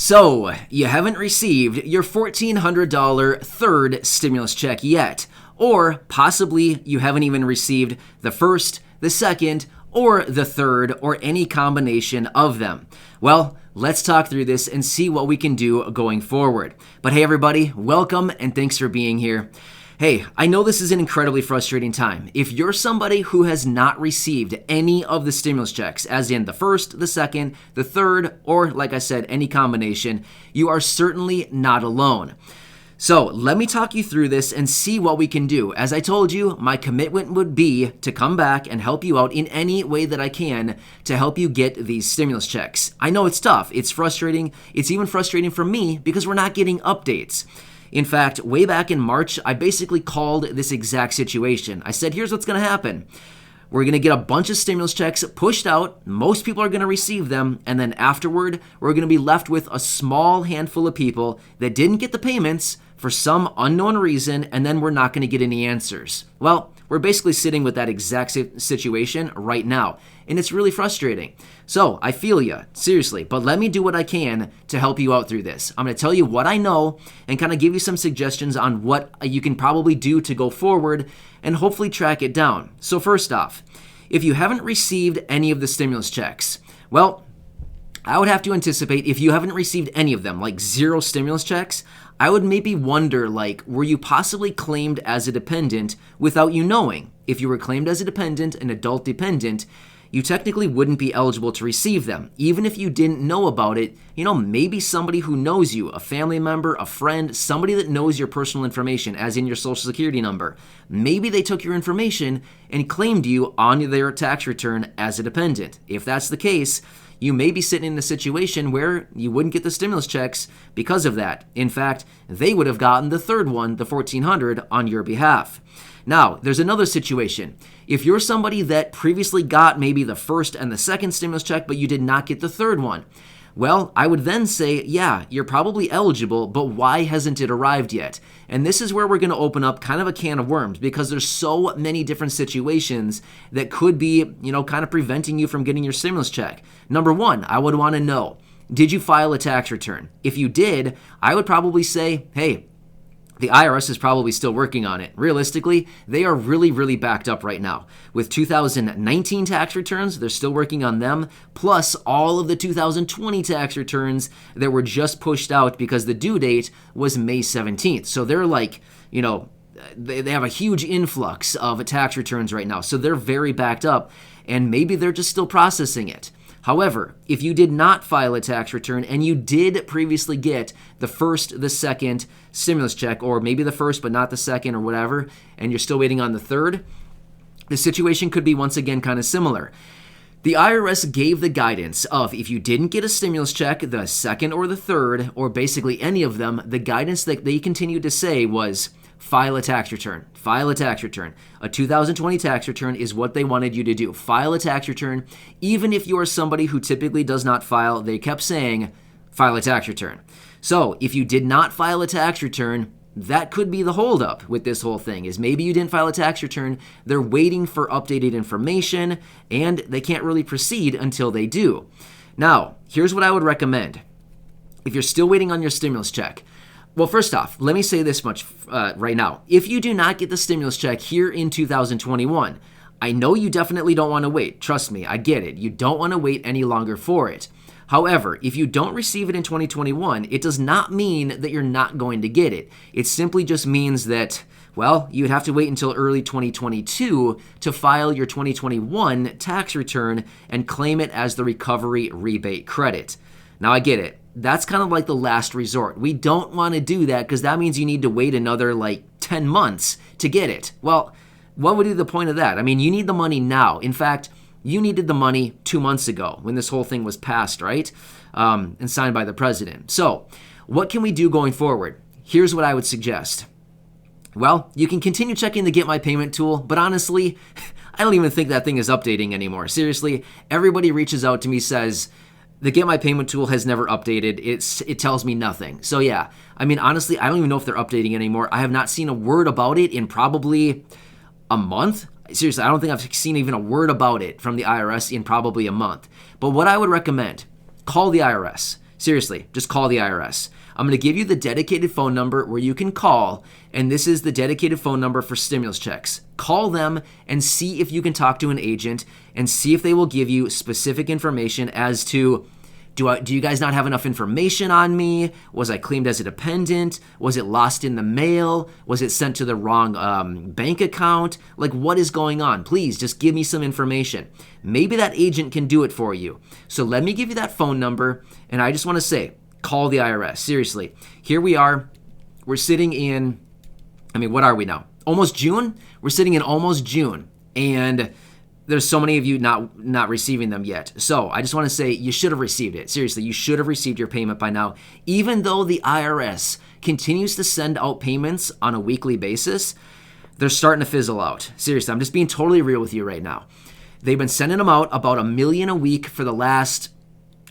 So, you haven't received your $1,400 third stimulus check yet, or possibly you haven't even received the first, the second, or the third, or any combination of them. Well, let's talk through this and see what we can do going forward. But hey everybody, welcome and thanks for being here. Hey, I know this is an incredibly frustrating time. If you're somebody who has not received any of the stimulus checks, as in the first, the second, the third, or like I said, any combination, you are certainly not alone. So let me talk you through this and see what we can do. As I told you, my commitment would be to come back and help you out in any way that I can to help you get these stimulus checks. I know it's tough. It's frustrating. It's even frustrating for me because we're not getting updates. In fact, way back in March, I basically called this exact situation. I said, here's what's going to happen. We're going to get a bunch of stimulus checks pushed out. Most people are going to receive them. And then afterward, we're going to be left with a small handful of people that didn't get the payments for some unknown reason, and then we're not going to get any answers. Well, we're basically sitting with that exact situation right now, and it's really frustrating. So I feel you, seriously, but let me do what I can to help you out through this. I'm going to tell you what I know and kind of give you some suggestions on what you can probably do to go forward and hopefully track it down. So first off, if you haven't received any of the stimulus checks, well, I would have to anticipate if you haven't received any of them, like 0 stimulus checks, I would maybe wonder, were you possibly claimed as a dependent without you knowing? If you were claimed as a dependent, an adult dependent, you technically wouldn't be eligible to receive them. Even if you didn't know about it, maybe somebody who knows you, a family member, a friend, somebody that knows your personal information, as in your social security number, maybe they took your information and claimed you on their tax return as a dependent. If that's the case, you may be sitting in a situation where you wouldn't get the stimulus checks because of that. In fact, they would have gotten the third one, the $1,400, on your behalf. Now, there's another situation. If you're somebody that previously got maybe the first and the second stimulus check, but you did not get the third one, well, I would then say, yeah, you're probably eligible, but why hasn't it arrived yet? And this is where we're going to open up kind of a can of worms because there's so many different situations that could be, kind of preventing you from getting your stimulus check. Number one, I would want to know, did you file a tax return? If you did, I would probably say, hey, the IRS is probably still working on it. Realistically, they are really, really backed up right now. With 2019 tax returns, they're still working on them, plus all of the 2020 tax returns that were just pushed out because the due date was May 17th. So they're they have a huge influx of tax returns right now. So they're very backed up, and maybe they're just still processing it. However, if you did not file a tax return and you did previously get the first, the second stimulus check, or maybe the first but not the second or whatever, and you're still waiting on the third, the situation could be once again kind of similar. The IRS gave the guidance of if you didn't get a stimulus check, the second or the third, or basically any of them, the guidance that they continued to say was file a tax return. File a tax return. A 2020 tax return is what they wanted you to do. File a tax return. Even if you are somebody who typically does not file, they kept saying, file a tax return. So if you did not file a tax return, that could be the holdup with this whole thing, is maybe you didn't file a tax return, they're waiting for updated information, and they can't really proceed until they do. Now, here's what I would recommend. If you're still waiting on your stimulus check, well, first off, let me say this much right now. If you do not get the stimulus check here in 2021, I know you definitely don't want to wait. Trust me, I get it. You don't want to wait any longer for it. However, if you don't receive it in 2021, it does not mean that you're not going to get it. It simply just means that, well, you'd have to wait until early 2022 to file your 2021 tax return and claim it as the recovery rebate credit. Now, I get it. That's kind of like the last resort. We don't want to do that because that means you need to wait another 10 months to get it. Well, what would be the point of that? I mean, you need the money now. In fact, you needed the money 2 months ago when this whole thing was passed, right? And signed by the president. So what can we do going forward? Here's what I would suggest. Well, you can continue checking the Get My Payment tool, but honestly, I don't even think that thing is updating anymore. Seriously, everybody reaches out to me, says, the Get My Payment tool has never updated. It tells me nothing. So yeah, I mean, honestly, I don't even know if they're updating anymore. I have not seen a word about it in probably a month. Seriously, I don't think I've seen even a word about it from the IRS in probably a month. But what I would recommend, call the IRS. Seriously, just call the IRS. I'm going to give you the dedicated phone number where you can call, and this is the dedicated phone number for stimulus checks. Call them and see if you can talk to an agent and see if they will give you specific information as to, do you guys not have enough information on me? Was I claimed as a dependent? Was it lost in the mail? Was it sent to the wrong bank account? Like, what is going on? Please just give me some information. Maybe that agent can do it for you. So let me give you that phone number, and I just want to say, call the IRS. Seriously, here we are. We're sitting in, what are we now? Almost June? We're sitting in almost June, and there's so many of you not receiving them yet. So I just want to say you should have received it. Seriously, you should have received your payment by now. Even though the IRS continues to send out payments on a weekly basis, they're starting to fizzle out. Seriously, I'm just being totally real with you right now. They've been sending them out about 1 million a week for the last,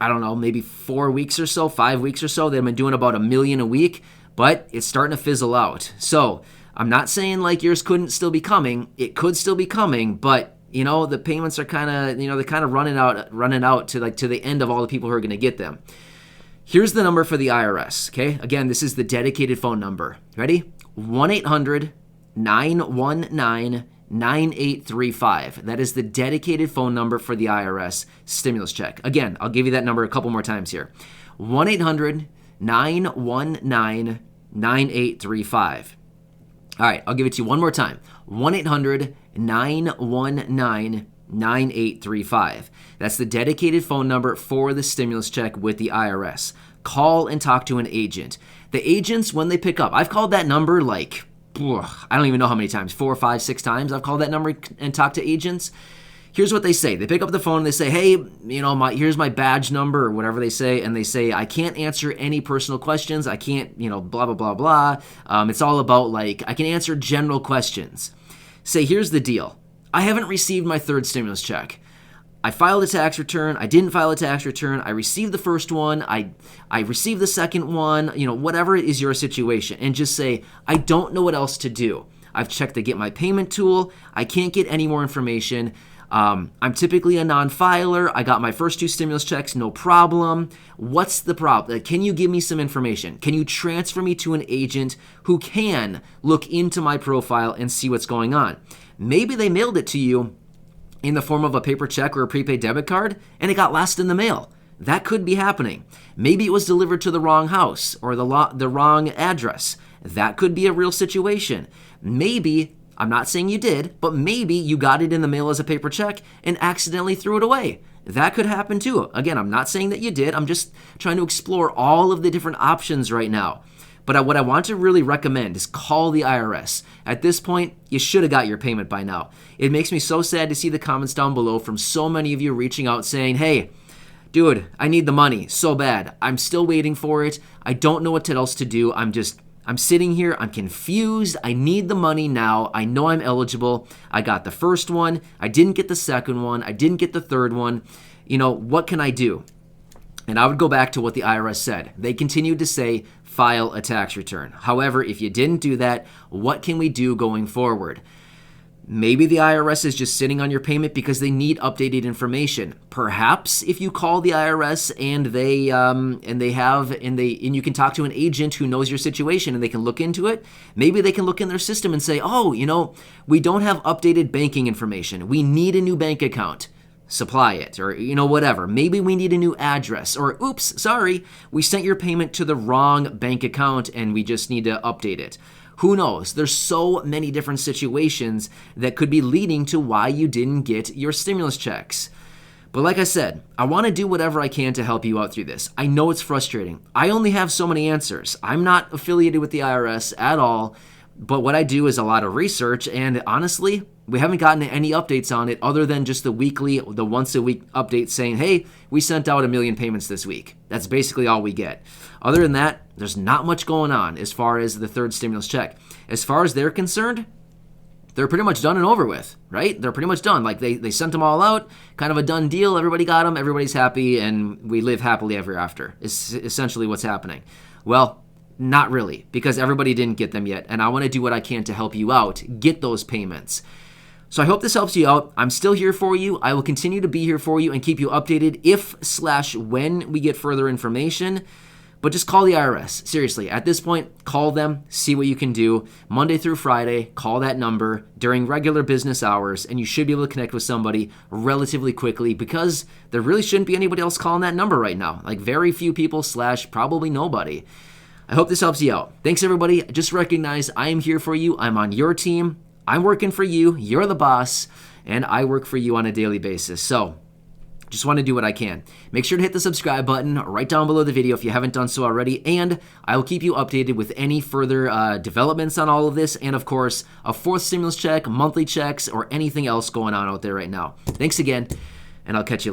maybe 4 weeks or so, 5 weeks or so. They've been doing about 1 million a week, but it's starting to fizzle out. So I'm not saying like yours couldn't still be coming. It could still be coming, but the payments are kind of, they're kind of running out to the end of all the people who are going to get them. Here's the number for the IRS, okay? Again, this is the dedicated phone number. Ready? 1-800-919-9835. That is the dedicated phone number for the IRS stimulus check. Again, I'll give you that number a couple more times here. 1-800-919-9835. All right, I'll give it to you one more time. 1-800-919-9835. That's the dedicated phone number for the stimulus check with the IRS. Call and talk to an agent. The agents, when they pick up, I've called that number I don't even know how many times, 4, 5, 6 times I've called that number and talked to agents. Here's what they say. They pick up the phone and they say, hey, here's my badge number or whatever they say. And they say, I can't answer any personal questions. I can't, blah, blah, blah, blah. It's all about I can answer general questions. Say, here's the deal. I haven't received my third stimulus check. I filed a tax return. I didn't file a tax return. I received the first one. I received the second one, whatever is your situation. And just say, I don't know what else to do. I've checked the Get My Payment tool. I can't get any more information. I'm typically a non-filer. I got my first 2 stimulus checks, no problem. What's the problem? Can you give me some information? Can you transfer me to an agent who can look into my profile and see what's going on? Maybe they mailed it to you in the form of a paper check or a prepaid debit card, and it got lost in the mail. That could be happening. Maybe it was delivered to the wrong house or the wrong address. That could be a real situation. Maybe, I'm not saying you did, but maybe you got it in the mail as a paper check and accidentally threw it away. That could happen too. Again, I'm not saying that you did. I'm just trying to explore all of the different options right now. But what I want to really recommend is call the IRS. At this point, you should have got your payment by now. It makes me so sad to see the comments down below from so many of you reaching out saying, hey, dude, I need the money so bad. I'm still waiting for it. I don't know what else to do. I'm sitting here. I'm confused. I need the money now. I know I'm eligible. I got the first one. I didn't get the second one. I didn't get the third one. What can I do? And I would go back to what the IRS said. They continued to say, file a tax return. However, if you didn't do that, what can we do going forward? Maybe the IRS is just sitting on your payment because they need updated information. Perhaps if you call the IRS and you can talk to an agent who knows your situation and they can look into it, maybe they can look in their system and say, oh, we don't have updated banking information. We need a new bank account. Supply it, or whatever. Maybe we need a new address, or oops, sorry, we sent your payment to the wrong bank account and we just need to update it. Who knows? There's so many different situations that could be leading to why you didn't get your stimulus checks. But like I said, I want to do whatever I can to help you out through this. I know it's frustrating. I only have so many answers. I'm not affiliated with the IRS at all, but what I do is a lot of research, and honestly, we haven't gotten any updates on it other than just the once a week update saying, hey, we sent out 1 million payments this week. That's basically all we get. Other than that, there's not much going on as far as the third stimulus check. As far as they're concerned, they're pretty much done and over with, right? They're pretty much done. They sent them all out, kind of a done deal. Everybody got them, everybody's happy, and we live happily ever after is essentially what's happening. Well, not really, because everybody didn't get them yet, and I want to do what I can to help you out get those payments. So I hope this helps you out. I'm still here for you. I will continue to be here for you and keep you updated if/when we get further information. But just call the IRS. Seriously, at this point, call them, see what you can do. Monday through Friday, call that number during regular business hours, and you should be able to connect with somebody relatively quickly because there really shouldn't be anybody else calling that number right now. Like very few people / probably nobody. I hope this helps you out. Thanks, everybody. Just recognize I am here for you. I'm on your team. I'm working for you. You're the boss, and I work for you on a daily basis. So just want to do what I can. Make sure to hit the subscribe button right down below the video if you haven't done so already, and I will keep you updated with any further developments on all of this, and of course, a fourth stimulus check, monthly checks, or anything else going on out there right now. Thanks again, and I'll catch you later.